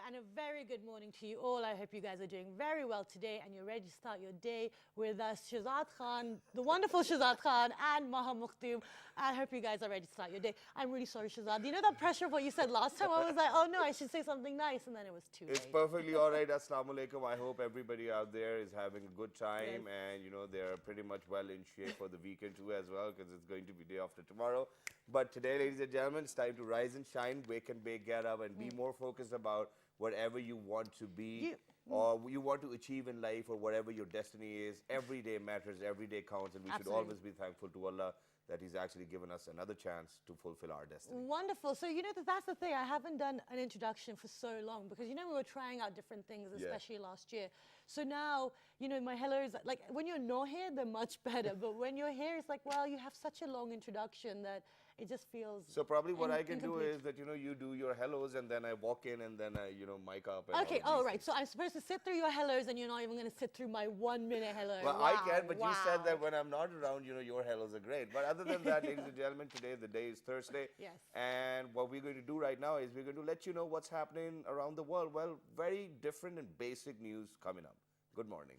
and a very good morning to you all. I hope you guys are doing very well today and you're ready to start your day with us, Shazad Khan, the wonderful Shazad Khan, and Maha Mukhtim. I hope you guys are ready to start your day. I'm really sorry, Shazad. You know that pressure of what you said last time? I was like, oh no, I should say something nice, and then it was too late. It's perfectly all right. Assalamu alaikum. I hope everybody out there is having a good time, and they're pretty much well in shape for the weekend too as well, because it's going to be day after tomorrow. But today, ladies and gentlemen, it's time to rise and shine, wake and bake, get up, and be more focused about whatever you want to be or you want to achieve in life, or whatever your destiny is. Every day matters, every day counts, and we should always be thankful to Allah that He's actually given us another chance to fulfill our destiny. Wonderful. So, that's the thing. I haven't done an introduction for so long because, we were trying out different things, especially last year. So now, my hellos, like when you're not here, they're much better. But when you're here, it's like, well, you have such a long introduction that it just feels So probably what I can do is that, you do your hellos and then I walk in and then I, mic up. And okay, all right. So I'm supposed to sit through your hellos and you're not even going to sit through my 1 minute hello. Well, wow, I can, but you said that when I'm not around, your hellos are great. But other than that, ladies and gentlemen, today, the day is Thursday. Yes. And what we're going to do right now is we're going to let you know what's happening around the world. Well, very different and basic news coming up. Good morning.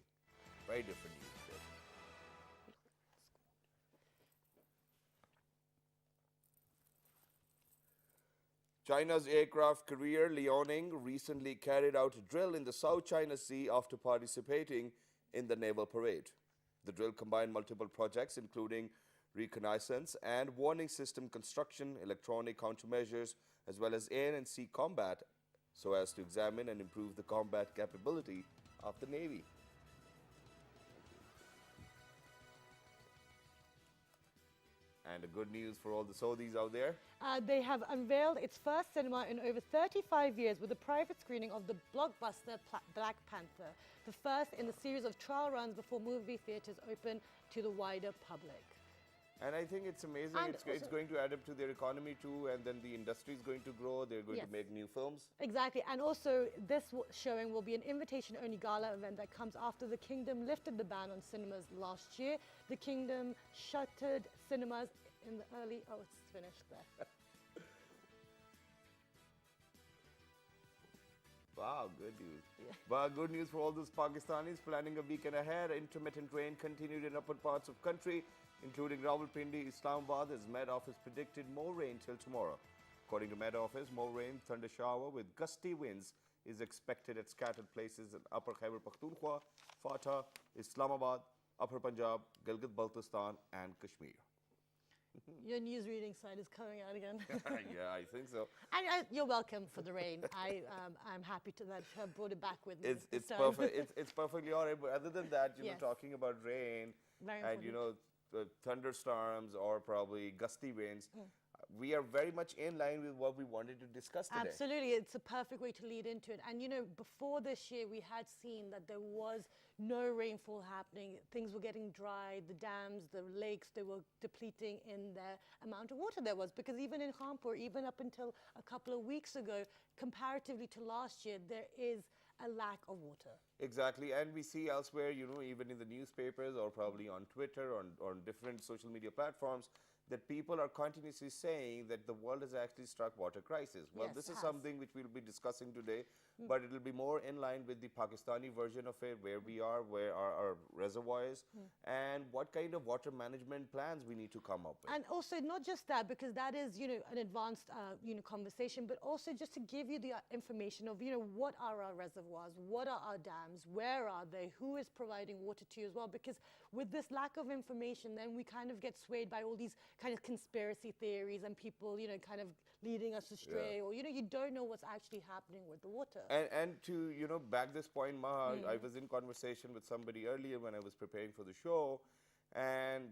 Very different news today. China's aircraft carrier Liaoning recently carried out a drill in the South China Sea after participating in the naval parade. The drill combined multiple projects, including reconnaissance and warning system construction, electronic countermeasures, as well as air and sea combat, so as to examine and improve the combat capability of the Navy. And a good news for all the Saudis out there. They have unveiled its first cinema in over 35 years with a private screening of the blockbuster Black Panther, the first in the series of trial runs before movie theaters open to the wider public. And I think it's amazing. It's going to add up to their economy too, and then the industry is going to grow. They're going to make new films. Exactly. And also, this showing will be an invitation-only gala event that comes after the Kingdom lifted the ban on cinemas last year. The Kingdom shuttered cinemas in the early... Oh, it's finished there. Wow, good news. But good news for all those Pakistanis planning a weekend ahead. Intermittent rain continued in upper parts of country, including Rawalpindi. Islamabad, as Met Office predicted more rain till tomorrow. According to Met Office, more rain, thunder shower with gusty winds is expected at scattered places in Upper Khyber Pakhtunkhwa, Fatah, Islamabad, Upper Punjab, Gilgit-Baltistan and Kashmir. Your news reading side is coming out again. Yeah, I think so. And you're welcome for the rain. I'm happy to that have brought it back with me. It's perfect. It's perfectly all right. But other than that, talking about rain and thunderstorms or probably gusty winds, we are very much in line with what we wanted to discuss today. Absolutely. It's a perfect way to lead into it. And, before this year, we had seen that there was no rainfall happening. Things were getting dry. The dams, the lakes, they were depleting in the amount of water there was. Because even in Khanpur, even up until a couple of weeks ago, comparatively to last year, there is a lack of water. Exactly. And we see elsewhere, even in the newspapers or probably on Twitter or on different social media platforms, that people are continuously saying that the world has actually struck water crisis. Well, this is something which we'll be discussing today, but it'll be more in line with the Pakistani version of it, where we are, where are our reservoirs, and what kind of water management plans we need to come up with. And also, not just that, because that is, an advanced, conversation, but also just to give you the information of, what are our reservoirs, what are our dams, where are they, who is providing water to you as well, because with this lack of information, then we kind of get swayed by all these kind of conspiracy theories and people, kind of leading us astray, or, you don't know what's actually happening with the water. And to, back this point, Maha, I was in conversation with somebody earlier when I was preparing for the show, and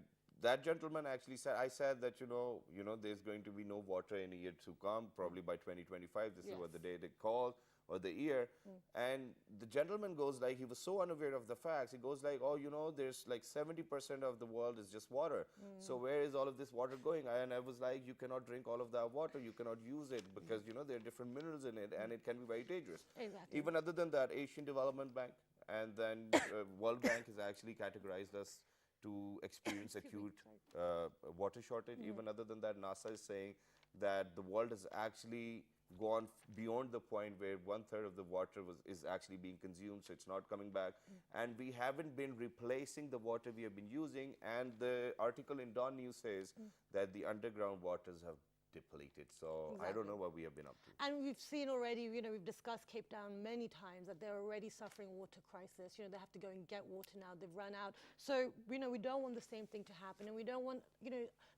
that gentleman actually said, I said that, there's going to be no water in a year to come, probably by 2025. This is what the day they called, or the year. And the gentleman goes like, he was so unaware of the facts. He goes like, oh, there's like 70% of the world is just water. So where is all of this water going? And I was like, you cannot drink all of that water. You cannot use it because, there are different minerals in it and it can be very dangerous. Exactly. Even other than that, Asian Development Bank and then World Bank has actually categorized us to experience acute water shortage. Even other than that, NASA is saying that the world is actually gone beyond the point where 1/3 of the water is actually being consumed, so it's not coming back. And we haven't been replacing the water we have been using. And the article in Dawn News says that the underground waters have depleted. So I don't know what we have been up to. And we've seen already, we've discussed Cape Town many times that they're already suffering water crisis. They have to go and get water now. They've run out. So, we don't want the same thing to happen, and we don't want,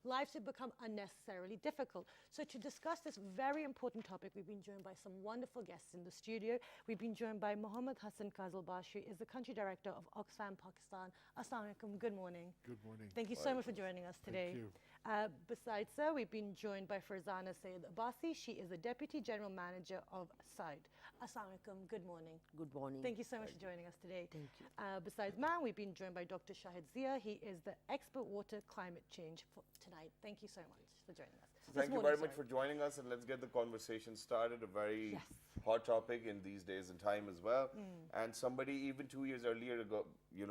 lives to become unnecessarily difficult. So to discuss this very important topic, we've been joined by some wonderful guests in the studio. We've been joined by Mohammed Hassan Kazalbash, who is the country director of Oxfam Pakistan. Assalamu alaikum. Good morning. Good morning. Thank you so much for joining us today. Thank you. Besides her, we've been joined by Farzana Sayed Abbasi. She is the Deputy General Manager of SAID. Assalamu alaikum. Good morning. Good morning. Thank you so much for joining us today. Thank you. Besides Man, we've been joined by Dr. Shahid Zia. He is the expert water climate change for tonight. Thank you so much for joining us. So thank you very much for joining us, and let's get the conversation started. A very hot topic in these days and time as well. And somebody even 2 years earlier ago,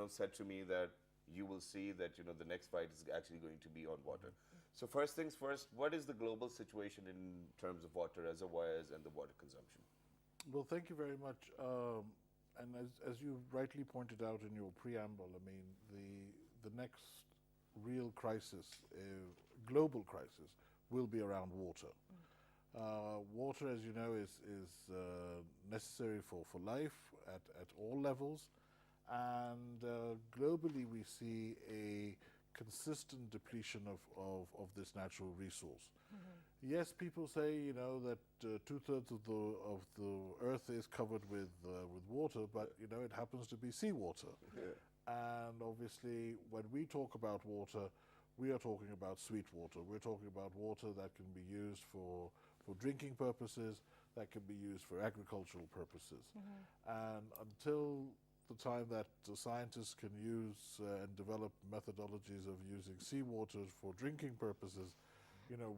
said to me that you will see that, the next fight is actually going to be on water. So first things first, what is the global situation in terms of water reservoirs and the water consumption? Well, thank you very much. And as you rightly pointed out in your preamble, I mean, the next real crisis, global crisis, will be around water. Water, as you know, is necessary for life at all levels. And globally, we see a consistent depletion of this natural resource. Yes, people say, that 2/3 of the earth is covered with water, but, it happens to be seawater. And obviously, when we talk about water, we are talking about sweet water. We're talking about water that can be used for drinking purposes, that can be used for agricultural purposes. And until the time that scientists can use and develop methodologies of using seawater for drinking purposes,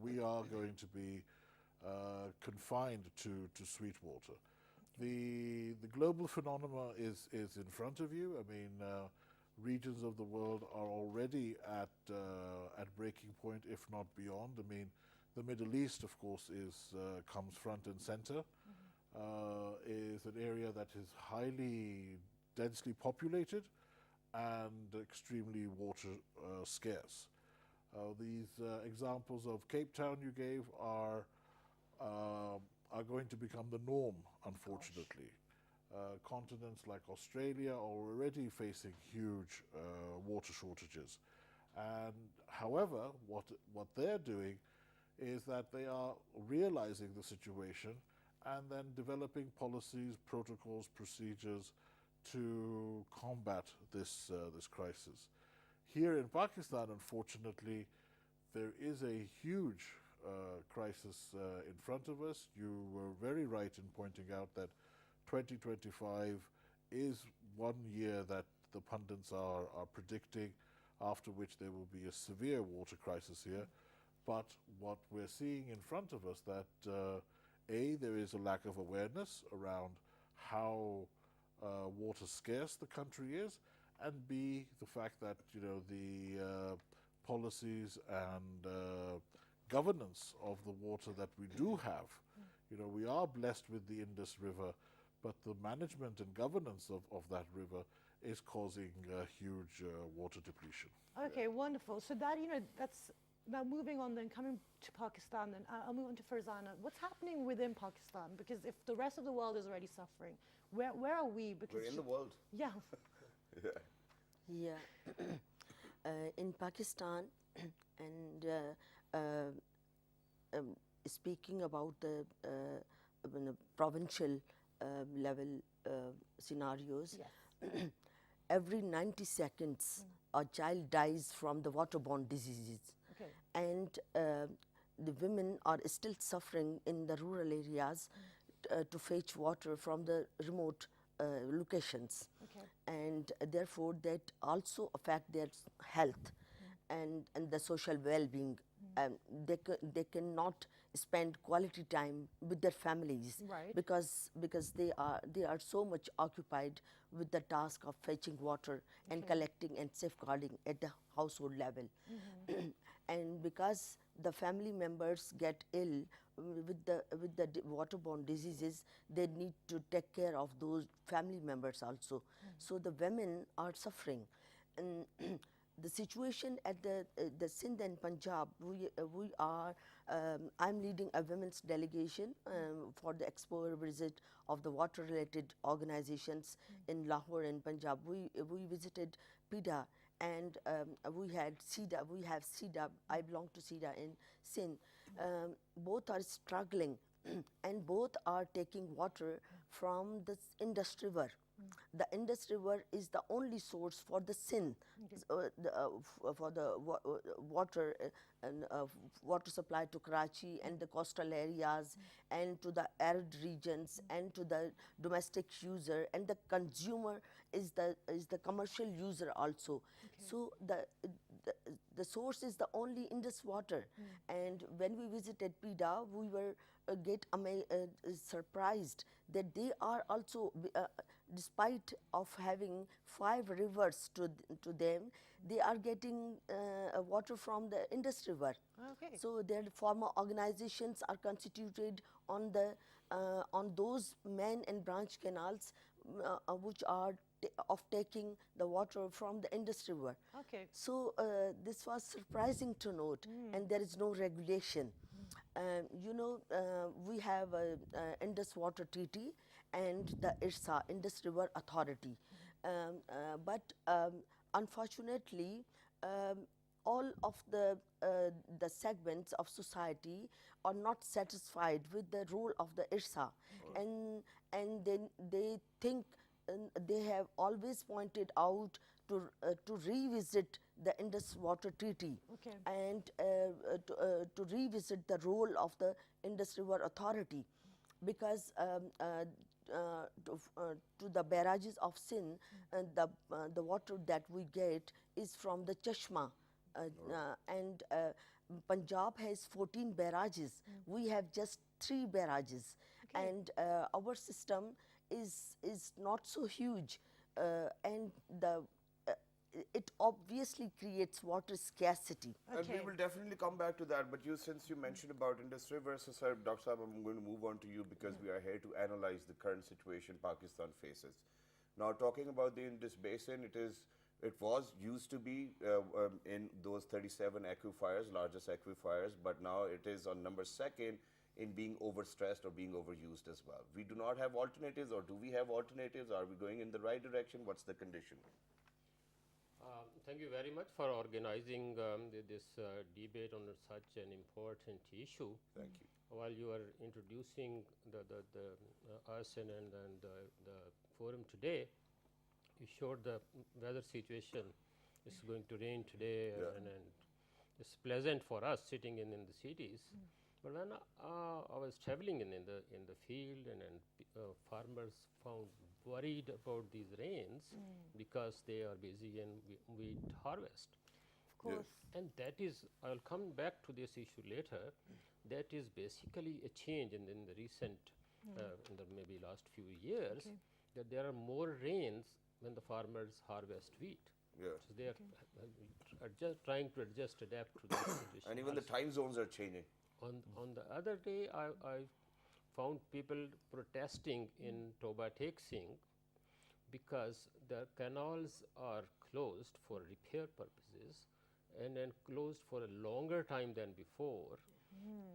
we are going to be confined to sweet water. The global phenomena is in front of you. I mean, regions of the world are already at breaking point, if not beyond. I mean, the Middle East, of course, comes front and center. Is an area that is highly densely populated and extremely water scarce. These examples of Cape Town you gave are going to become the norm, unfortunately. Continents like Australia are already facing huge water shortages. And however, what they're doing is that they are realizing the situation and then developing policies, protocols, procedures to combat this crisis. Here in Pakistan, unfortunately, there is a huge crisis in front of us. You were very right in pointing out that 2025 is one year that the pundits are predicting, after which there will be a severe water crisis here. But what we're seeing in front of us that A, there is a lack of awareness around how water scarce the country is, and B, the fact that the policies and governance of the water that we do have, we are blessed with the Indus River, but the management and governance of that river is causing huge water depletion. Okay, wonderful. So that, that's now moving on then, coming to Pakistan then, I'll move on to Farzana. What's happening within Pakistan? Because if the rest of the world is already suffering, where are we? Because We're in the world. Yeah. Yeah. In Pakistan, and speaking about the provincial level scenarios, Yes. every 90 seconds a child dies from the waterborne diseases. Okay. And the women are still suffering in the rural areas to fetch water from the remote locations. Okay. And therefore that also affect their health and the social well-being. They cannot spend quality time with their families, Right. because they are so much occupied with the task of fetching water and collecting and safeguarding at the household level. And because the family members get ill with the waterborne diseases, they need to take care of those family members also. So the women are suffering. And the situation at the Sindh and Punjab, we are, I'm leading a women's delegation for the expo visit of the water related organizations in Lahore and Punjab. We visited PIDA, and we had SIDA, we have SIDA, I belong to SIDA in Sindh. Both are struggling and both are taking water from the Indus River. The Indus River is the only source for the Sindh, for the water and water supply to Karachi and the coastal areas and to the arid regions and to the domestic user, and the consumer is the commercial user also. So the source is the only Indus water. And when we visited PIDA, we were surprised that they are also, despite of having 5 rivers to them, they are getting water from the Indus River. Okay. So their former organizations are constituted on those main and branch canals which are of taking the water from the Indus River. Okay. So this was surprising to note, and there is no regulation. You know, we have a Indus Water Treaty and the IRSA, Indus River Authority. But unfortunately, all of the segments of society are not satisfied with the role of the IRSA, and then they think, they have always pointed out to revisit the Indus Water Treaty. Okay. And to revisit the role of the Indus River Authority, because to the barrages of Sindh, the water that we get is from the Chashma, and Punjab has 14 barrages. We have just 3 barrages, and our system is not so huge, and it obviously creates water scarcity. And we will definitely come back to that. But since you mentioned about Indus River, so sir, Dr. Saab, I'm going to move on to you because we are here to analyze the current situation Pakistan faces. Now, talking about the Indus Basin, it was used to be in those 37 aquifers, largest aquifers, but now it is on number 2nd in being overstressed or being overused as well. We do not have alternatives, or do we have alternatives? Are we going in the right direction? What's the condition? Thank you very much for organizing this debate on such an important issue. Thank you. While you are introducing us and the forum today, you showed the weather situation. It's going to rain today, and it's pleasant for us sitting in the cities. But when I was traveling in the field, and farmers found worried about these rains because they are busy in wheat harvest. Of course. And that is, I'll come back to this issue later, that is basically a change in the recent, in the maybe last few years, that there are more rains when the farmers harvest wheat. Yeah. So they are just trying to adapt to this situation. And even the time zones are changing. On the other day, I found people protesting in Toba Tek Singh because the canals are closed for repair purposes and then closed for a longer time than before.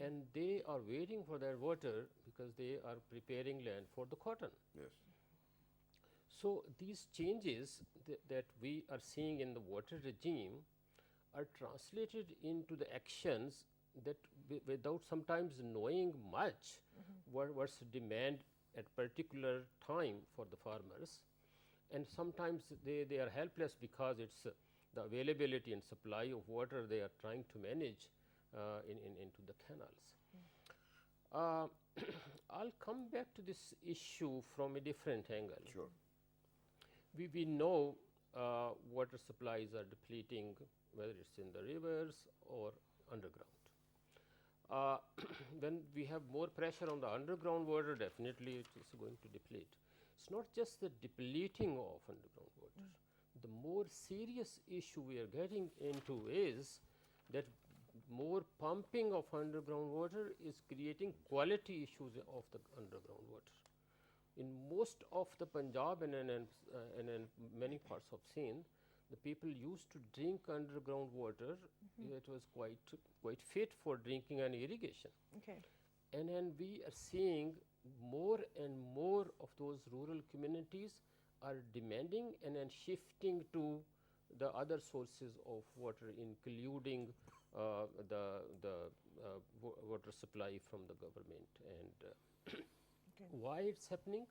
And they are waiting for their water because they are preparing land for the cotton. Yes. So these changes that we are seeing in the water regime are translated into the actions that without sometimes knowing much what's demand at particular time for the farmers, and sometimes they are helpless because it's the availability and supply of water they are trying to manage into the canals. I'll come back to this issue from a different angle. Sure. We know water supplies are depleting, whether it's in the rivers or underground. When we have more pressure on the underground water, definitely it is going to deplete. It's not just the depleting of underground water. The more serious issue we are getting into is that more pumping of underground water is creating quality issues of the underground water. In most of the Punjab and many parts of Sindh, the people used to drink underground water. It was quite fit for drinking and irrigation. Okay. And then we are seeing more and more of those rural communities are demanding and then shifting to the other sources of water, including water supply from the government. And why it's happening?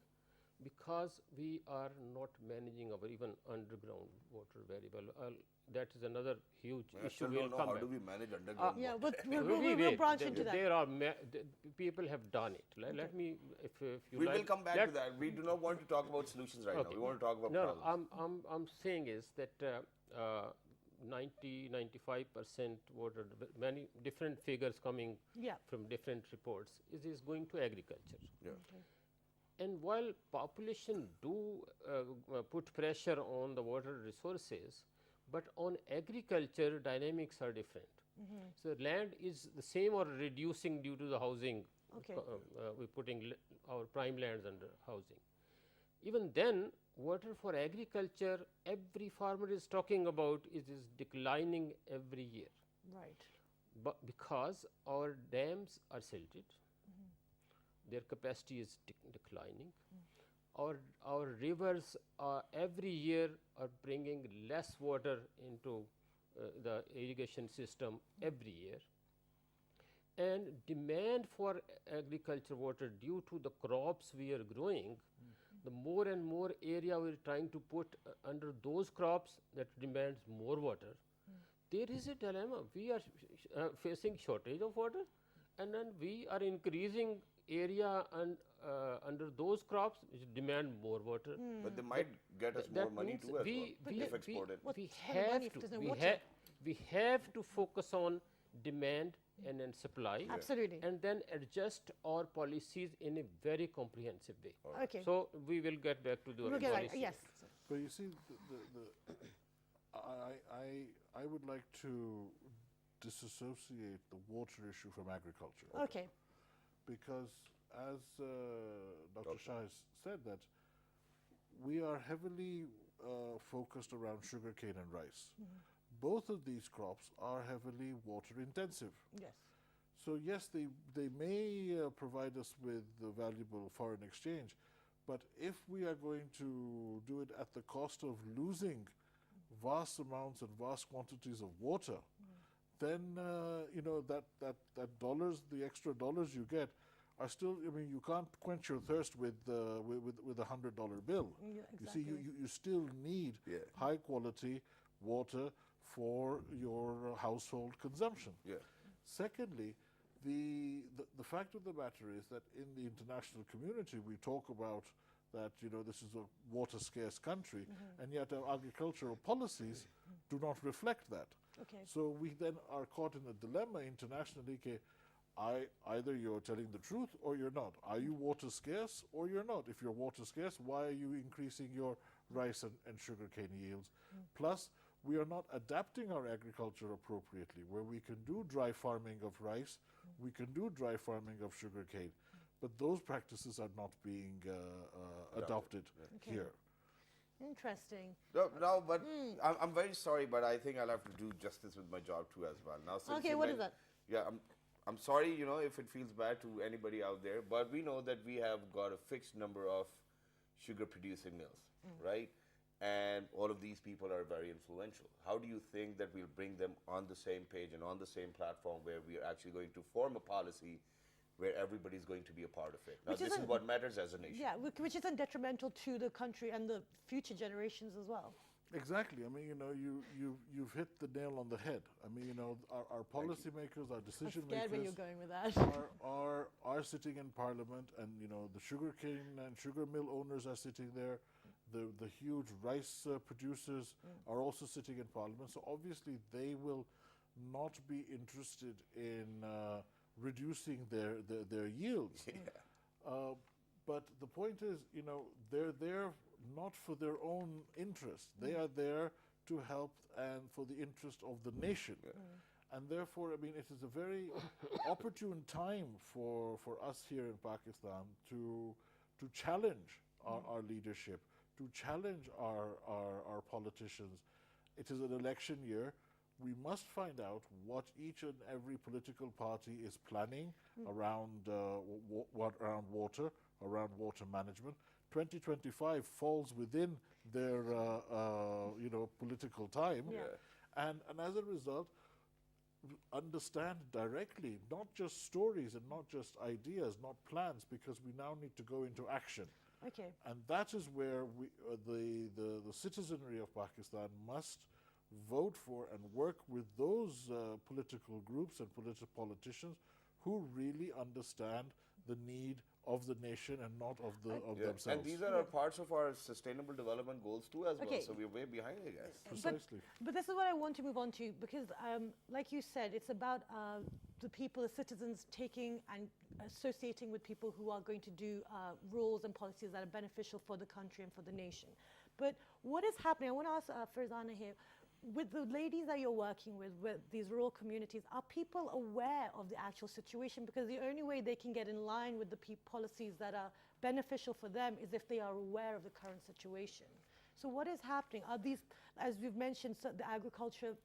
Because we are not managing our even underground water very well. That is another huge I issue. still We'll don't know come how back. do we manage underground Yeah, water. we'll branch into that. There are people have done it. Let me, if you We like, will come back to that. We do not want to talk about solutions right now. We want to talk about no, problems. I'm saying is that 95% water, many different figures coming Yeah. from different reports, is going to agriculture. Yeah. And while population do put pressure on the water resources, but on agriculture dynamics are different. So land is the same or reducing due to the housing. Okay. We're putting our prime lands under housing. Even then, water for agriculture, every farmer is talking about is declining every year. Right. But because our dams are silted, their capacity is declining. Our rivers every year are bringing less water into the irrigation system every year. And demand for agriculture water due to the crops we are growing, the more and more area we are trying to put under those crops that demands more water. There is a dilemma. We are facing shortage of water, and then we are increasing area and under those crops which demand more water. But they might get us more money too as well if exported. We spending money have if to there's no water? we have to focus on demand and then supply. Absolutely. And then adjust our policies in a very comprehensive way. Okay. So we will get back to the We'll get back. policy. Yes. But you see, I would like to disassociate the water issue from agriculture. Okay. Because as Dr. Shah has said that we are heavily focused around sugarcane and rice. Both of these crops are heavily water intensive. Yes. So yes, they may provide us with valuable foreign exchange, but if we are going to do it at the cost of losing vast amounts and vast quantities of water, then you know that dollars, the extra dollars you get, are still. I mean, you can't quench your thirst with a $100 bill. Yeah, You see, exactly. you still need high quality water for your household consumption. Yeah. Secondly, the fact of the matter is that in the international community we talk about that, you know, this is a water scarce country, and yet our agricultural policies do not reflect that. Okay. So we then are caught in a dilemma internationally. Either you're telling the truth or you're not. Are you water scarce or you're not? If you're water scarce, why are you increasing your rice and sugarcane yields? Plus, we are not adapting our agriculture appropriately, where we can do dry farming of rice, we can do dry farming of sugarcane, but those practices are not being adopted here. Interesting. No, but I'm very sorry, but I think I'll have to do justice with my job too as well. Now, since Okay, you what is men- that? Yeah, I'm sorry, you know, if it feels bad to anybody out there, but we know that we have got a fixed number of sugar producing mills, right? And all of these people are very influential. How do you think that we'll bring them on the same page and on the same platform where we are actually going to form a policy where everybody's going to be a part of it? Now, Which this is isn't- what matters as a nation. Yeah, which isn't detrimental to the country and the future generations as well. Exactly. I mean, you know, you've hit the nail on the head. I mean, you know, our policymakers, our I'm decision scared where you're makers going with that. are sitting in parliament, and you know, the sugarcane and sugar mill owners are sitting there. The huge rice producers are also sitting in parliament. So obviously, they will not be interested in reducing their yields. But the point is, you know, they're there not for their own interest. They are there to help and for the interest of the nation. And therefore, I mean, it is a very opportune time for us here in Pakistan to challenge our leadership, to challenge our politicians. It is an election year. We must find out what each and every political party is planning around around water management. 2025 falls within their political time, and as a result, understand directly, not just stories and not just ideas, not plans, because we now need to go into action. Okay. And that is where the citizenry of Pakistan must vote for and work with those political groups and politicians who really understand the need of the nation and not of themselves. And these are parts of our sustainable development goals too as well, Okay. so we're way behind, I guess. Precisely. But this is what I want to move on to, because like you said, it's about the people, the citizens taking and associating with people who are going to do rules and policies that are beneficial for the country and for the nation. But what is happening, I want to ask Farzana here, with the ladies that you're working with these rural communities, are people aware of the actual situation? Because the only way they can get in line with the policies that are beneficial for them is if they are aware of the current situation. So what is happening? Are these, as we've mentioned, so the agriculture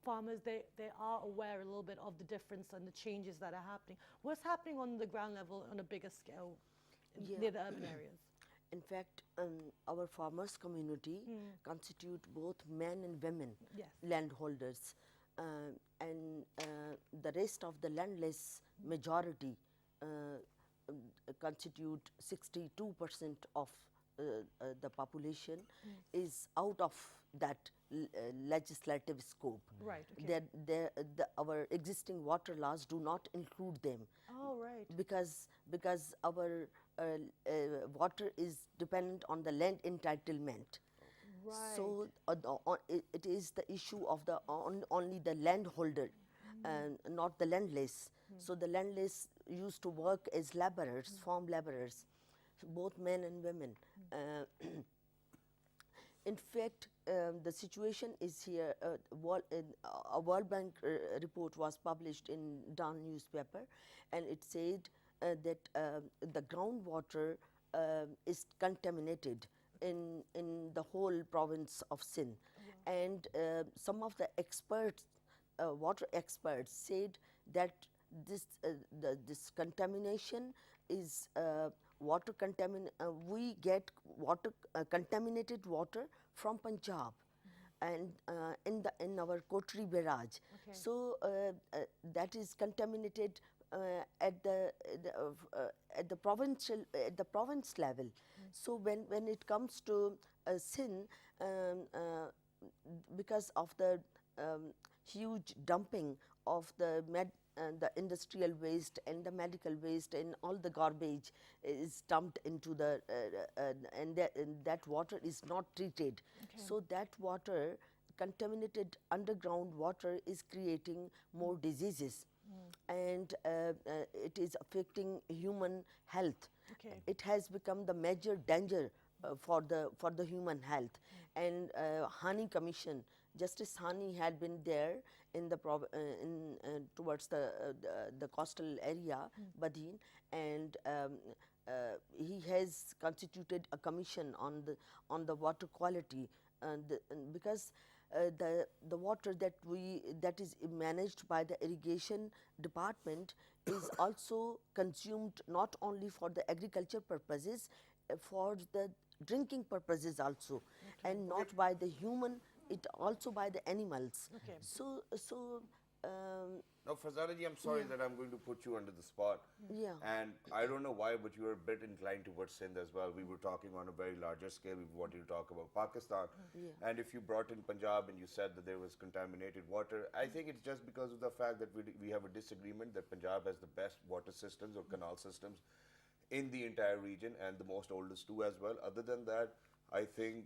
farmers, they are aware a little bit of the difference and the changes that are happening. What's happening on the ground level on a bigger scale near the urban areas? In fact, our farmers community constitute both men and women landholders, and the rest of the landless majority constitute 62% of the population is out of that legislative scope. Right. Okay. Our existing water laws do not include them. Oh, right. Because our water is dependent on the land entitlement. Right. So it is the issue of the only the landholder, and not the landless. So the landless used to work as laborers, farm laborers, both men and women. In fact, the situation is here. A World Bank report was published in Dawn newspaper, and it said that the groundwater is contaminated in the whole province of Sindh. And some of the experts, water experts, said that this contamination is we get contaminated water from Punjab, and in our Kotri barrage. Okay. So that is contaminated at the province level. So when it comes to Sindh, because of the huge dumping of the industrial waste and the medical waste and all the garbage is dumped into the and that water is not treated. Okay. So that water, contaminated underground water, is creating more diseases, and it is affecting human health. Okay. It has become the major danger for the human health. And Hani Commission, Justice Hani had been there in the towards the coastal area, Badin, and he has constituted a commission on the water quality, because the water that is managed by the irrigation department is also consumed not only for the agriculture purposes, for the drinking purposes also, and not by the human, it also by the animals. Okay. So Now, Farzana ji, I'm sorry that I'm going to put you under the spot. Yeah. And I don't know why, but you're a bit inclined towards Sindh as well. We were talking on a very larger scale. We wanted to talk about Pakistan. Yeah. And if you brought in Punjab and you said that there was contaminated water, I think it's just because of the fact that we have a disagreement that Punjab has the best water systems or canal systems in the entire region, and the most oldest too as well. Other than that, I think,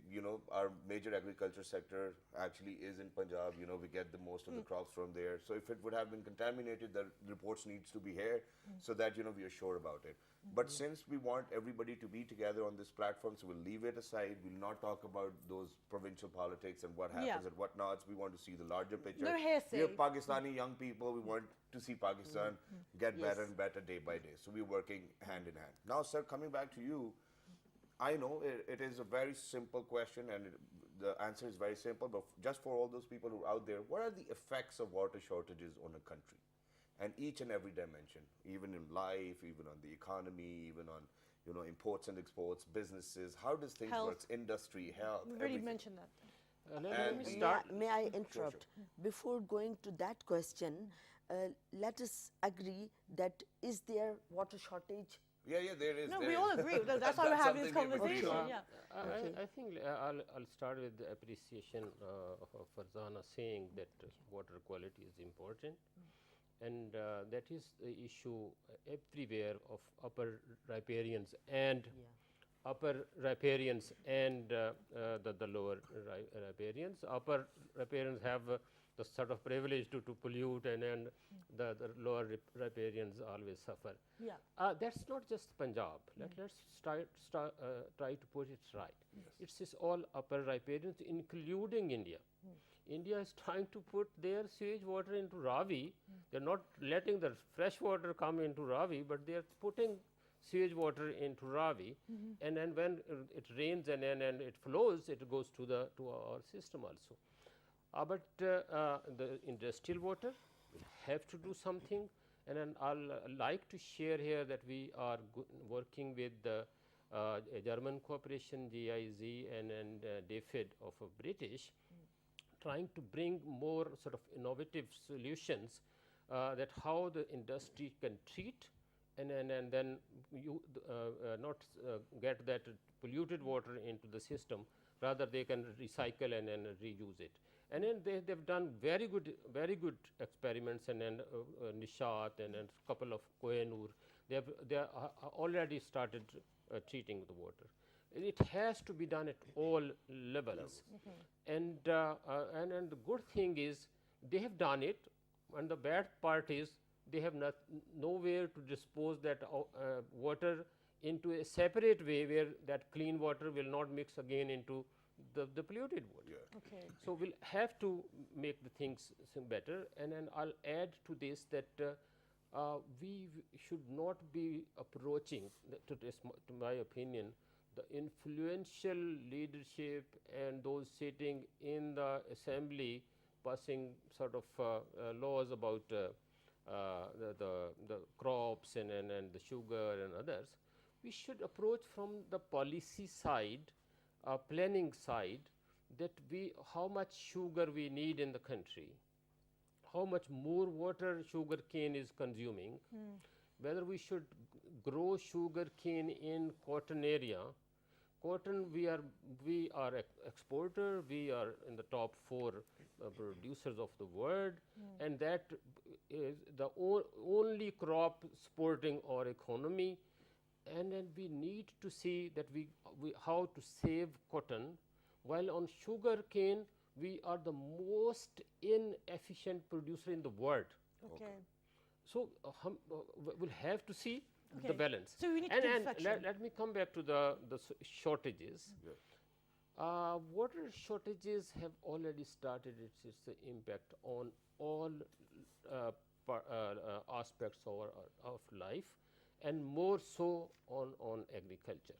our major agriculture sector actually is in Punjab. We get the most of the crops from there. So if it would have been contaminated, the reports needs to be here so that, we are sure about it. But since we want everybody to be together on this platform, so we'll leave it aside. We'll not talk about those provincial politics and what happens Yeah. and whatnots. We want to see the larger picture. No We hearsay. have Pakistani young people. We want to see Pakistan get better and better day by day. So we're working hand in hand. Now, sir, coming back to you, I know it is a very simple question and the answer is very simple, but just for all those people who are out there, what are the effects of water shortages on a country? And each and every dimension, even in life, even on the economy, even on, imports and exports, businesses, how does things Health. work, industry, health, We already everything. mentioned that. Let me And- start. May I interrupt? Before going to that question, let us agree that is there water shortage? Yeah, there is. No, there we is. all agree. That's why we're having this something we agree conversation. on. Yeah. I think I'll start with the appreciation of Farzana saying that water quality is important, and that is the issue everywhere of upper riparians and upper riparians and the lower riparians. Upper riparians have the sort of privilege to pollute, and the lower riparians always suffer. Yeah. That's not just Punjab. Let's try to put it right. It's just all upper riparians, including India. India is trying to put their sewage water into Ravi. They're not letting the fresh water come into Ravi, but they are putting sewage water into Ravi, and then when it rains and it flows, it goes to our system also. But the industrial water will have to do something, and then I'll like to share here that we are working with the German corporation GIZ and DFID of British, trying to bring more sort of innovative solutions that how the industry can treat and then you not get that polluted water into the system, rather they can recycle and reuse it. And then they've done very good experiments, and then Nishat and a couple of Kohinoor, they are already started treating the water. It has to be done at all levels. And the good thing is they have done it, and the bad part is they have nowhere to dispose that water into a separate way where that clean water will not mix again into the polluted water. Okay. So we'll have to make the things better, and then I'll add to this that we should not be approaching, to my opinion, the influential leadership and those sitting in the assembly passing sort of laws about the crops and the sugar and others. We should approach from the policy side, planning side, that how much sugar we need in the country, how much more water sugar cane is consuming, whether we should grow sugar cane in cotton area. Cotton, we are exporter, we are in the top 4 producers of the world, and that is the only crop supporting our economy. And then we need to see that we how to save cotton, while on sugar cane we are the most inefficient producer in the world. Okay. So we'll have to see the Okay. balance. So we need to and do and reflection. let me come back to the shortages. Water shortages have already started its impact on all aspects of life, and more so on agriculture.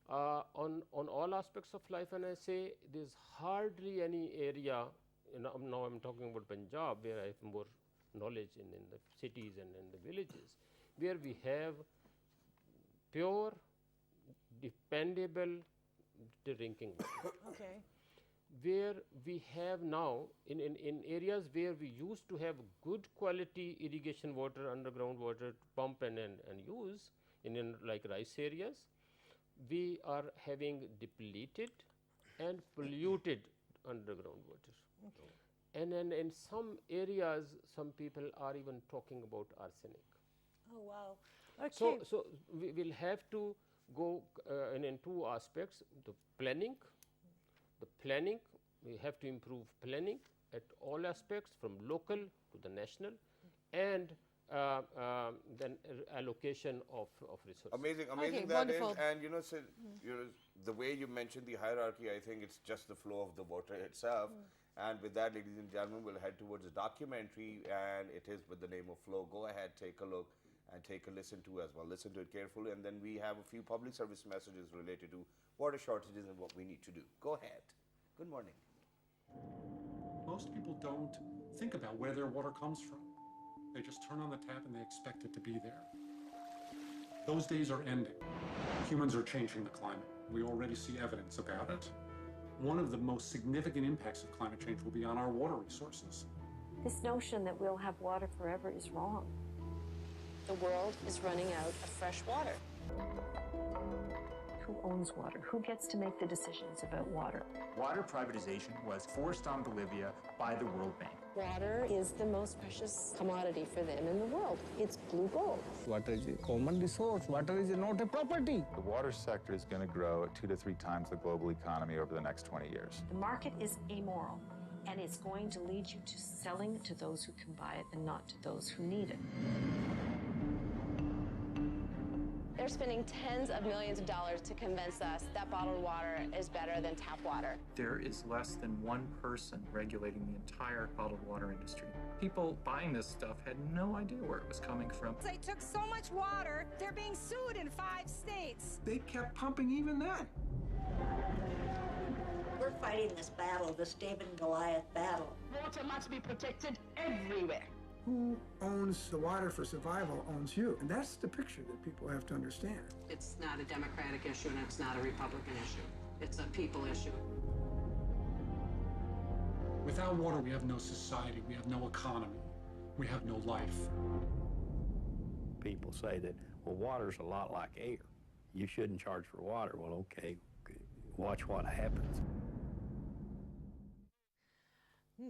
On all aspects of life, and I say there's hardly any area, now I'm talking about Punjab, where I have more knowledge in the cities and in the villages, where we have pure, dependable drinking water. Okay. Where we have now, in areas where we used to have good quality irrigation water, underground water to pump and use, in like rice areas, we are having depleted and polluted underground water. Okay. And then in some areas, some people are even talking about arsenic. Oh wow. Okay. So we will have to go in two aspects, the planning, we have to improve planning at all aspects from local to the national, and then allocation of resources. Amazing Okay, that is. wonderful. And you know, so, you know, the way you mentioned the hierarchy, I think it's just the flow of the water itself. And with that, ladies and gentlemen, we'll head towards a documentary, and it is with the name of Flow. Go ahead, take a look, and take a listen to as well. Listen to it carefully, and then we have a few public service messages related to water shortages and what we need to do. Go ahead. Good morning. Most people don't think about where their water comes from. They just turn on the tap and they expect it to be there. Those days are ending. Humans are changing the climate. We already see evidence about it. One of the most significant impacts of climate change will be on our water resources. This notion that we'll have water forever is wrong. The world is running out of fresh water. Who owns water? Who gets to make the decisions about water? Water privatization was forced on Bolivia by the World Bank. Water is the most precious commodity for them in the world. It's blue gold. Water is a common resource. Water is not a property. The water sector is going to grow at 2 to 3 times the global economy over the next 20 years. The market is amoral, and it's going to lead you to selling to those who can buy it and not to those who need it. They're spending tens of millions of dollars to convince us that bottled water is better than tap water. There is less than one person regulating the entire bottled water industry. People buying this stuff had no idea where it was coming from. They took so much water, they're being sued in 5 states. They kept pumping even then. We're fighting this battle, this David and Goliath battle. Water must be protected everywhere. Who owns the water for survival owns you. And that's the picture that people have to understand. It's not a Democratic issue and it's not a Republican issue. It's a people issue. Without water, we have no society, we have no economy, we have no life. People say that, well, water's a lot like air. You shouldn't charge for water. Well, okay, watch what happens.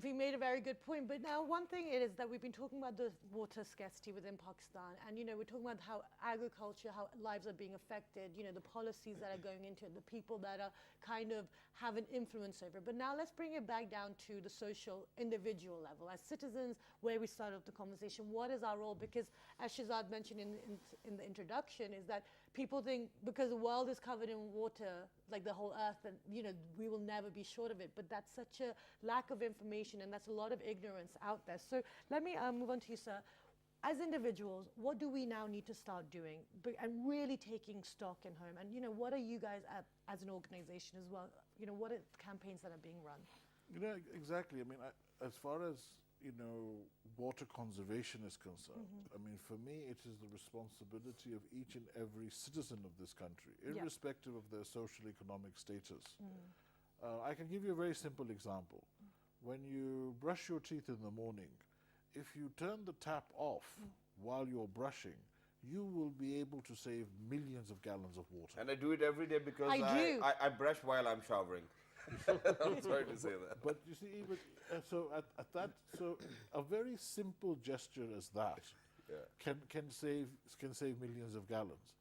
We made a very good point, but now one thing it is that we've been talking about the water scarcity within Pakistan, and you know, we're talking about how agriculture, how lives are being affected, you know, the policies that are going into it, the people that are kind of have an influence over it. But now let's bring it back down to the social individual level. As citizens, where we started off the conversation, what is our role? Because as Shahzad mentioned in the introduction, is that people think because the world is covered in water, like the whole earth, and you know, we will never be short of it. But that's such a lack of information, and that's a lot of ignorance out there. So let me move on to you, sir. As individuals, what do we now need to start doing and really taking stock in home? And you know, what are you guys as an organization as well? You know, what are the campaigns that are being run? You know, exactly. I mean, as far as, you know, water conservation is concerned, I mean, for me, it is the responsibility of each and every citizen of this country, irrespective of their social-economic status. I can give you a very simple example. When you brush your teeth in the morning, if you turn the tap off while you're brushing, you will be able to save millions of gallons of water. And I do it every day because I brush while I'm showering. I'm sorry to say that. But you see, even so at that, so a very simple gesture as that can save millions of gallons.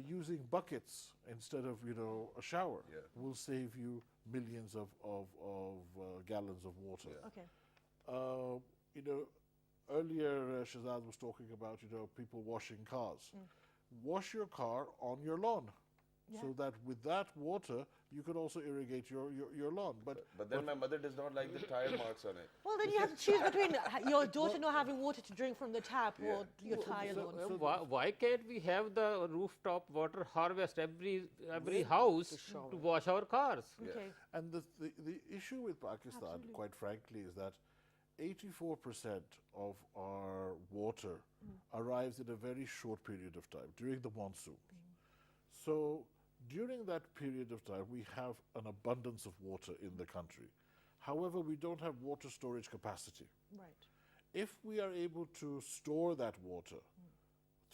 Using buckets instead of, you know, a shower will save you millions of gallons of water. Okay. You know, earlier Shahzad was talking about, you know, people washing cars. Wash your car on your lawn. So that with that water, you could also irrigate your lawn. But then my mother does not like the tire marks on it. Well, then you have to choose between your daughter not having water to drink from the tap or your tire lawn. Why can't we have the rooftop water harvest every house to wash our cars? Okay. And the issue with Pakistan, quite frankly, is that 84% of our water arrives in a very short period of time, during the monsoon. So during that period of time, we have an abundance of water in the country. However, we don't have water storage capacity. Right. If we are able to store that water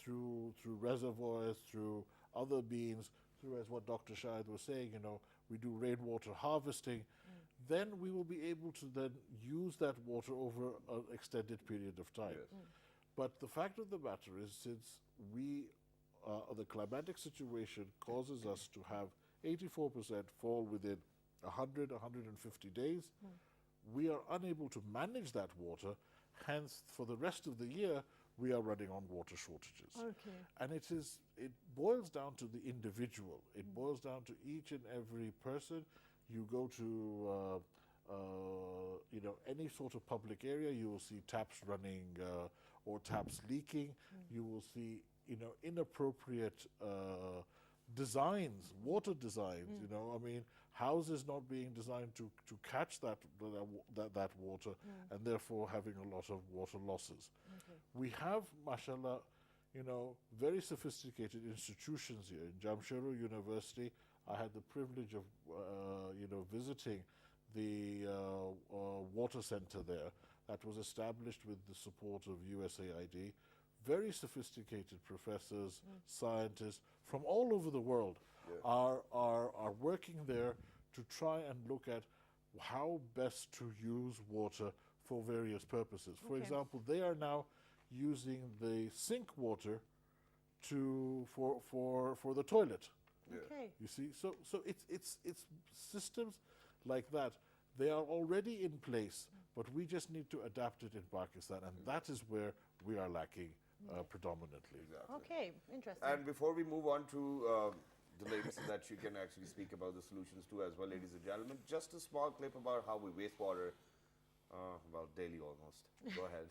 through reservoirs, through other means, through, as what Dr. Shahid was saying, you know, we do rainwater harvesting, then we will be able to then use that water over an extended period of time. But the fact of the matter is, since we the climatic situation causes us to have 84% fall within 100, 150 days. We are unable to manage that water, hence for the rest of the year we are running on water shortages. Okay. And it boils down to the individual. It boils down to each and every person. You go to any sort of public area, you will see taps running or taps leaking. You will see inappropriate designs, water designs. I mean, houses not being designed to catch that water, and therefore having a lot of water losses. Okay. We have, mashallah, very sophisticated institutions here. In Jamshedpur University, I had the privilege of visiting the water center there that was established with the support of USAID. Very sophisticated professors, scientists from all over the world are working there to try and look at how best to use water for various purposes. For example, they are now using the sink water for the toilet. Okay. You see, so it's systems like that. They are already in place, but we just need to adapt it in Pakistan, and that is where we are lacking predominantly. Exactly. Okay, interesting. And before we move on to the ladies, so that you can actually speak about the solutions too as well, ladies and gentlemen, just a small clip about how we waste water, well, daily almost. Go ahead.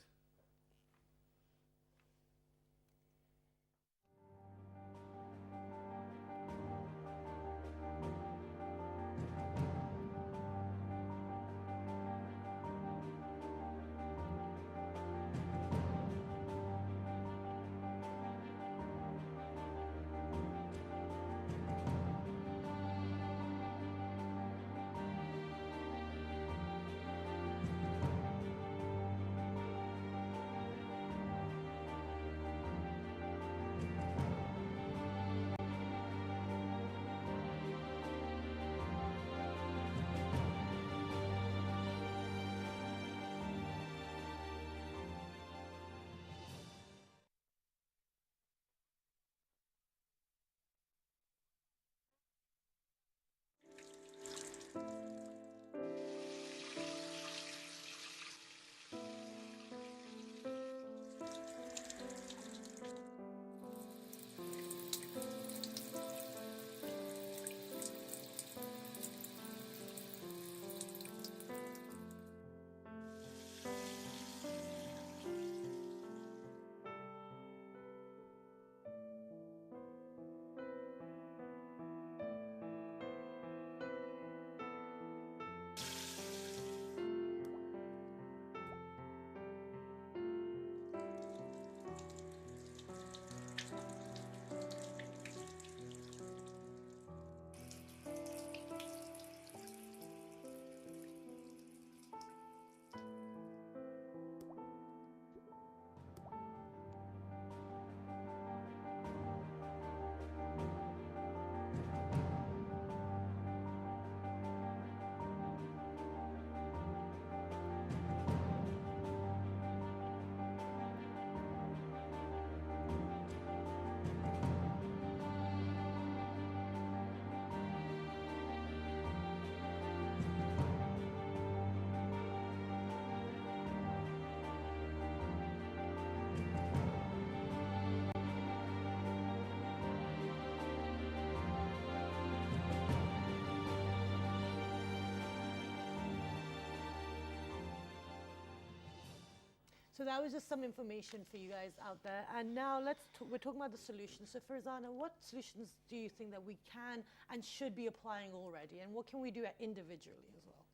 So that was just some information for you guys out there. And now we're talking about the solutions. So Farzana, what solutions do you think that we can and should be applying already? And what can we do individually as well?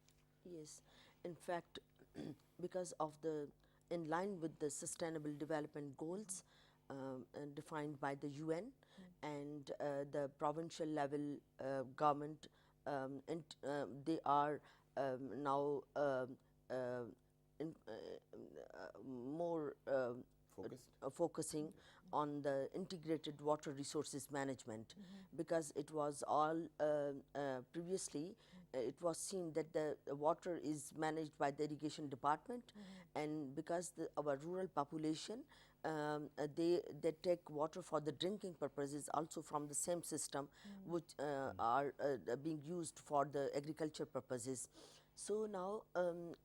Yes, in fact, because of in line with the Sustainable Development Goals and defined by the UN and the provincial level government, they are now more focusing on the integrated water resources management, because it was all previously it was seen that the water is managed by the irrigation department, and because our rural population, they take water for the drinking purposes also from the same system, which are being used for the agriculture purposes. So now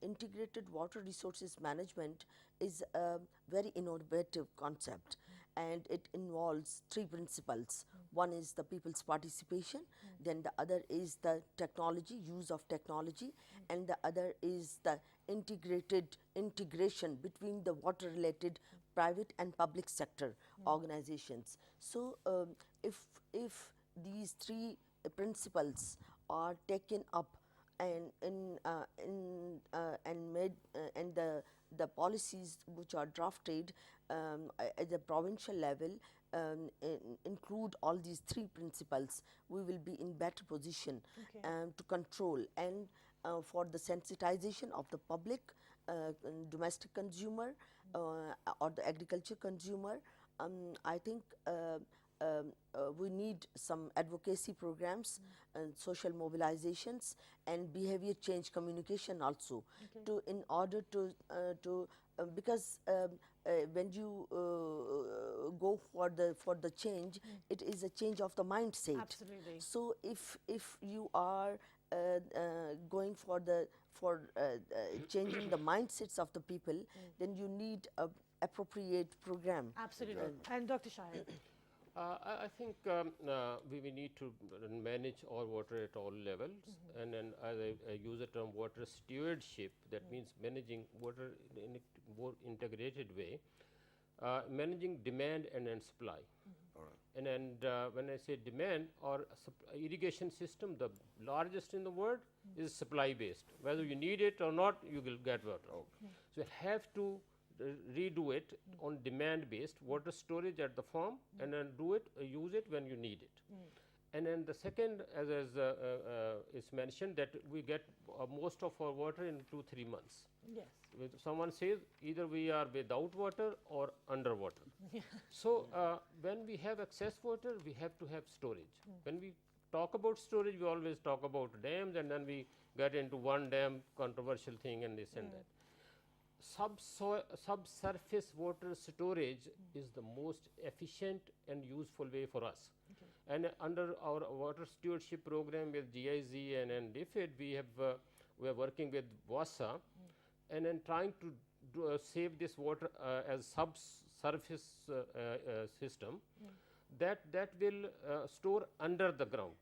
integrated water resources management is a very innovative concept, and it involves three principles. One is the people's participation, then the other is the technology, use of technology, and the other is the integration between the water related private and public sector organizations. So if these three principles are taken up and made and the policies which are drafted at the provincial level include all these three principles, we will be in better position to control and for the sensitization of the public, domestic consumer or the agriculture consumer. I think we need some advocacy programs and social mobilizations and behavior change communication also to in order to because when you go for the change, it is a change of the mindset. Absolutely. So if you are going for changing the mindsets of the people, then you need a appropriate program. Absolutely. And Dr. Shahid. I think we need to manage our water at all levels, and then as I use the term water stewardship, that means managing water in a more integrated way, managing demand and then supply. And when I say demand or irrigation system, the largest in the world is supply based. Whether you need it or not, you will get water. So you have to redo it on demand based water storage at the farm, and then use it when you need it. And then the second, as is mentioned, that we get most of our water in 2-3 months. Yes. Someone says either we are without water or underwater. So when we have excess water, we have to have storage. When we talk about storage, we always talk about dams, and then we get into one dam controversial thing and this and that. Subsurface water storage is the most efficient and useful way for us. And under our water stewardship program with GIZ and DFID, we are working with WASA and then trying to save this water as subsurface system that will store under the ground.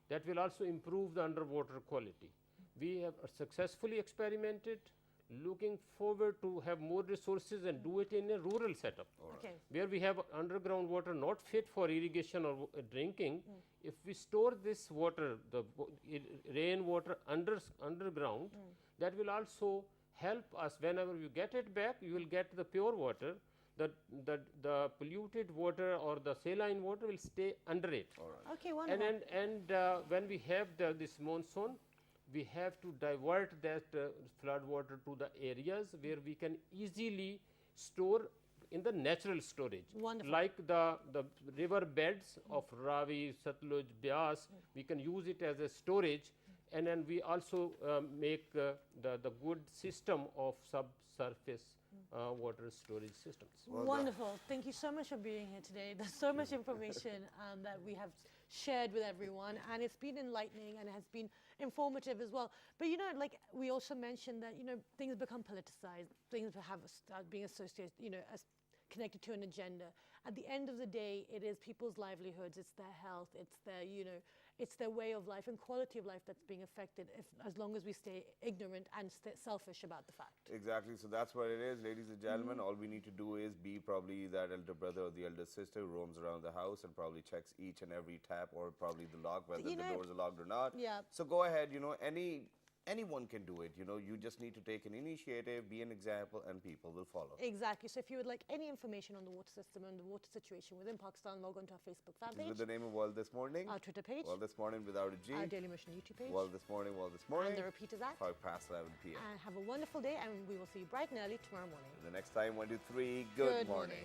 That will also improve the underwater quality. We have successfully experimented, looking forward to have more resources and do it in a rural setup, where we have underground water not fit for irrigation or drinking. If we store this water, the rainwater underground, that will also help us. Whenever you get it back, you will get the pure water. The polluted water or the saline water will stay under it. Okay, wonderful. And when we have this monsoon, we have to divert that flood water to the areas where we can easily store in the natural storage. Wonderful. Like the river beds of Ravi, Satluj, Beas, we can use it as a storage, and then we also make the good system of subsurface water storage systems. Wonderful. Thank you so much for being here today. There's so much information that we have shared with everyone, and it's been enlightening and it has been informative as well. But you know, like we also mentioned that, you know, things become politicized, things have start being associated, you know, as connected to an agenda. At the end of the day, it is people's livelihoods, it's their health, it's their, you know, it's their way of life and quality of life that's being affected as long as we stay ignorant and selfish about the fact. Exactly. So that's what it is, ladies and gentlemen. All we need to do is be probably that elder brother or the elder sister who roams around the house and probably checks each and every tap or probably the lock, whether the doors are locked or not. Yeah. So go ahead, you know, anyone can do it. You know, you just need to take an initiative, be an example, and people will follow. Exactly. So if you would like any information on the water system and the water situation within Pakistan, log on to our Facebook fan page. With the name of World This Morning. Our Twitter page. World This Morning without a G. Our Daily Mission YouTube page. World This Morning, World This Morning. And the repeat is at 11 p.m. And have a wonderful day, and we will see you bright and early tomorrow morning. And the next time, 1, 2, 3, good morning.